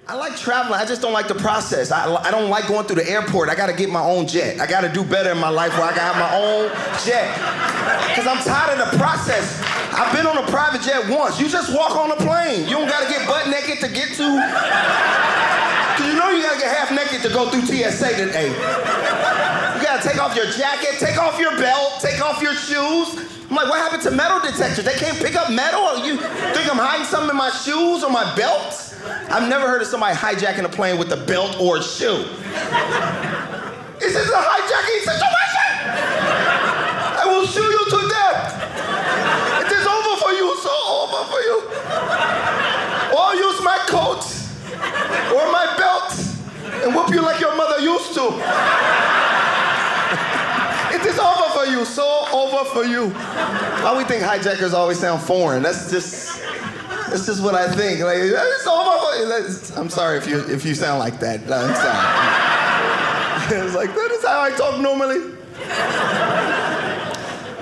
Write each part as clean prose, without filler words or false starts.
I like traveling, I just don't like the process. I don't like going through the airport. I gotta get my own jet. I gotta do better in my life where I can have my own jet. Because I'm tired of the process. I've been on a private jet once. You just walk on a plane. You don't gotta get butt naked to get to. Because you know you gotta get half naked to go through TSA today. You gotta take off your jacket, take off your belt, take off your shoes. I'm like, what happened to metal detectors? They can't pick up metal? Or you think I'm hiding something in my shoes or my belt? I've never heard of somebody hijacking a plane with a belt or a shoe. Is this a hijacking situation? I will shoot you to death. It is over for you, so over for you. Or I'll use my coat or my belt and whoop you like your mother used to. It is over for you, so over for you. Why we think hijackers always sound foreign? That's just what I think. Like, it's over for you. I'm sorry if you sound like that. I'm sorry. It's like, that is how I talk normally.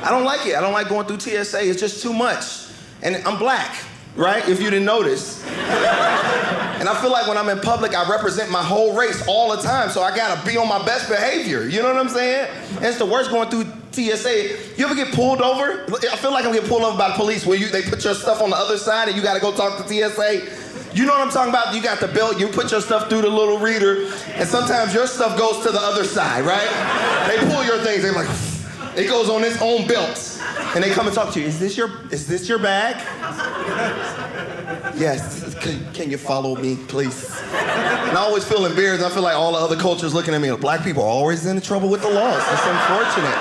I don't like it. I don't like going through TSA. It's just too much. And I'm black, right? If you didn't notice. And I feel like when I'm in public, I represent my whole race all the time, so I gotta be on my best behavior. You know what I'm saying? And it's the worst going through TSA. You ever get pulled over? I feel like I'm getting pulled over by the police where they put your stuff on the other side and you gotta go talk to TSA. You know what I'm talking about? You got the belt, you put your stuff through the little reader, and sometimes your stuff goes to the other side, right? They pull your things, they're like, it goes on its own belt. And they come and talk to you. Is this your bag? Yes. Can you follow me, please? And I always feel embarrassed. I feel like all the other cultures looking at me. Black people are always in trouble with the laws. It's unfortunate.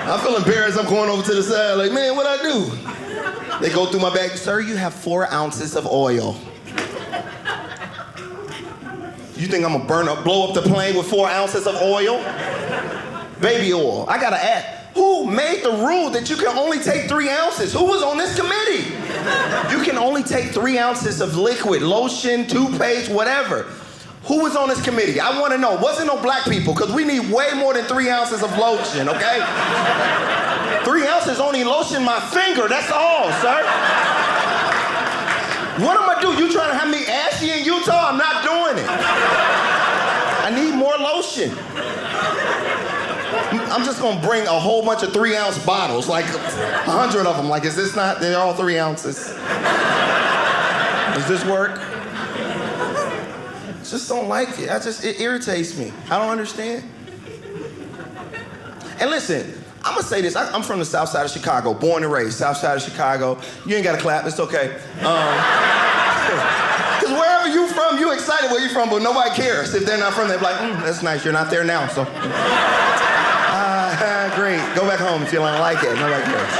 I feel embarrassed. I'm going over to the side like, man, what'd I do? They go through my bag. Sir, you have 4 ounces of oil. You think I'm gonna blow up the plane with 4 ounces of oil? Baby oil. I gotta ask. Who made the rule that you can only take 3 ounces? Who was on this committee? You can only take 3 ounces of liquid, lotion, toothpaste, whatever. Who was on this committee? I want to know. Wasn't no black people, because we need way more than 3 ounces of lotion, okay? 3 ounces only lotion my finger, that's all, sir. What am I do? You trying to have me ashy in Utah? I'm not doing it. I need more lotion. I'm just gonna bring a whole bunch of 3-ounce bottles, like 100 of them. Like, is this not, they're all 3 ounces. Does this work? Just don't like it. It irritates me. I don't understand. And listen, I'm gonna say this. I'm from the south side of Chicago, born and raised, south side of Chicago. You ain't gotta clap, it's okay. Because wherever you from, you excited where you from, but nobody cares. If they're not from there, they're like, that's nice, you're not there now, so. Great, go back home if you don't like it, nobody cares.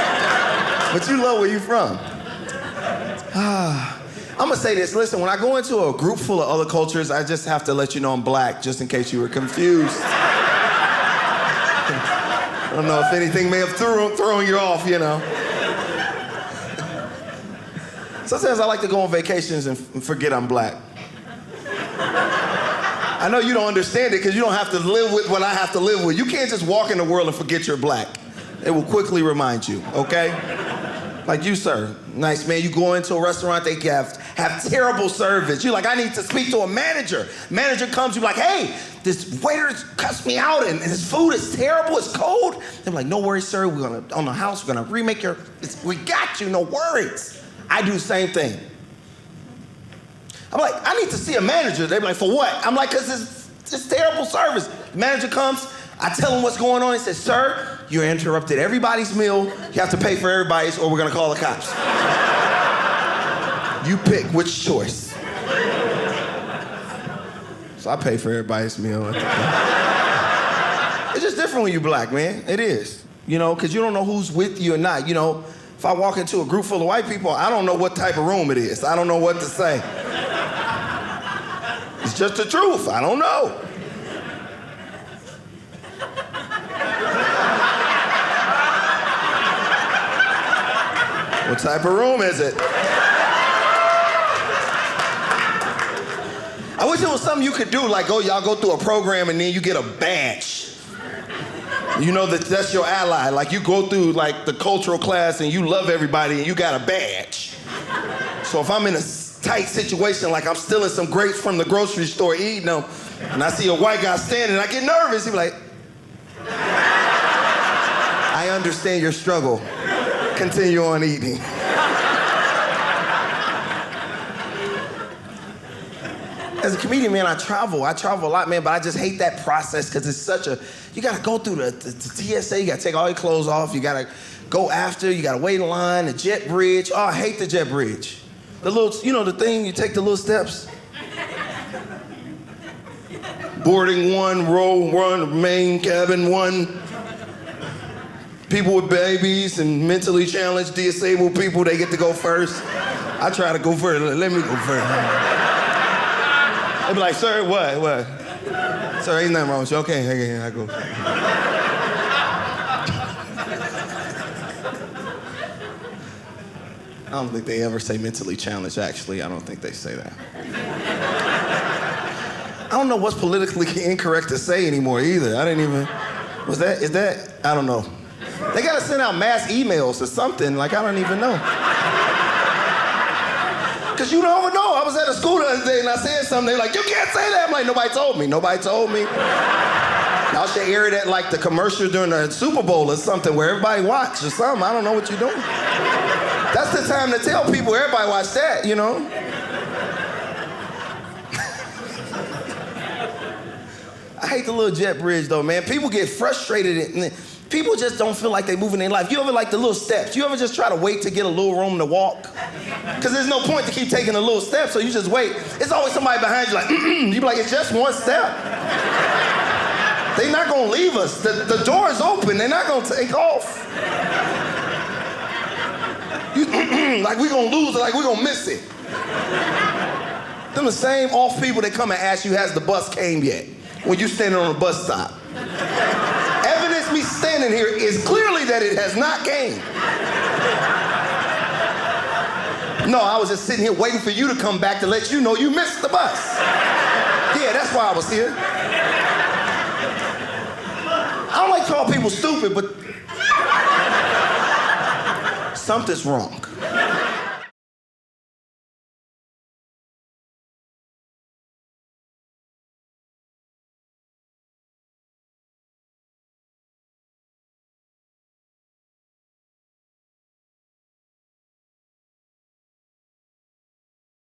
But you love where you from. I'm gonna say this, listen, when I go into a group full of other cultures, I just have to let you know I'm black, just in case you were confused. I don't know if anything may have thrown you off, you know. Sometimes I like to go on vacations and forget I'm black. I know you don't understand it because you don't have to live with what I have to live with. You can't just walk in the world and forget you're black. It will quickly remind you, okay? Like you, sir. Nice, man. You go into a restaurant, they have terrible service. You're like, I need to speak to a manager. Manager comes, you're like, hey, this waiter cussed me out and his food is terrible, it's cold. They're like, no worries, sir. On the house, we're gonna remake we got you, no worries. I do the same thing. I'm like, I need to see a manager. They're like, for what? I'm like, because it's terrible service. The manager comes, I tell him what's going on. He says, sir, you interrupted everybody's meal. You have to pay for everybody's or we're gonna call the cops. You pick which choice. So I pay for everybody's meal. It's just different when you're black, man. It is. You know, because you don't know who's with you or not. You know, if I walk into a group full of white people, I don't know what type of room it is. I don't know what to say. It's just the truth. I don't know. What type of room is it? I wish it was something you could do, like, y'all go through a program and then you get a badge. You know that's your ally. Like, you go through, like, the cultural class and you love everybody and you got a badge. So if I'm in a tight situation, like I'm stealing some grapes from the grocery store, eating them, and I see a white guy standing, I get nervous. He be like, I understand your struggle. Continue on eating. As a comedian, man, I travel a lot, man, but I just hate that process because it's such a, you gotta go through the TSA, you gotta take all your clothes off, you gotta go after, you gotta wait in line, the jet bridge. Oh, I hate the jet bridge. The little, you know the thing, you take the little steps. Boarding 1, row 1, main cabin 1. People with babies and mentally challenged, disabled people, they get to go first. I try to go first, let me go first. They be like, sir, what? Sir, ain't nothing wrong with you. Okay, I go. I don't think they ever say mentally challenged, actually. I don't think they say that. I don't know what's politically incorrect to say anymore either. I didn't even, is that, I don't know. They gotta send out mass emails or something, like I don't even know. Cause you don't know. I was at a school the other day and I said something, they like, you can't say that. I'm like, nobody told me. Y'all should air it at like the commercial during the Super Bowl or something where everybody watch or something. I don't know what you're doing. That's the time to tell people everybody watch that, you know? I hate the little jet bridge though, man. People get frustrated and people just don't feel like they moving their life. You ever like the little steps? You ever just try to wait to get a little room to walk? Because there's no point to keep taking a little step, so you just wait. It's always somebody behind you like, you be like, it's just one step. They're not gonna leave us. The door is open, they're not gonna take off. Like we gonna lose it, like we gonna miss it. Them the same off people that come and ask you, has the bus came yet? When you standing on a bus stop. Evidence me standing here is clearly that it has not came. No, I was just sitting here waiting for you to come back to let you know you missed the bus. Yeah, that's why I was here. I don't like to call people stupid, but something's wrong.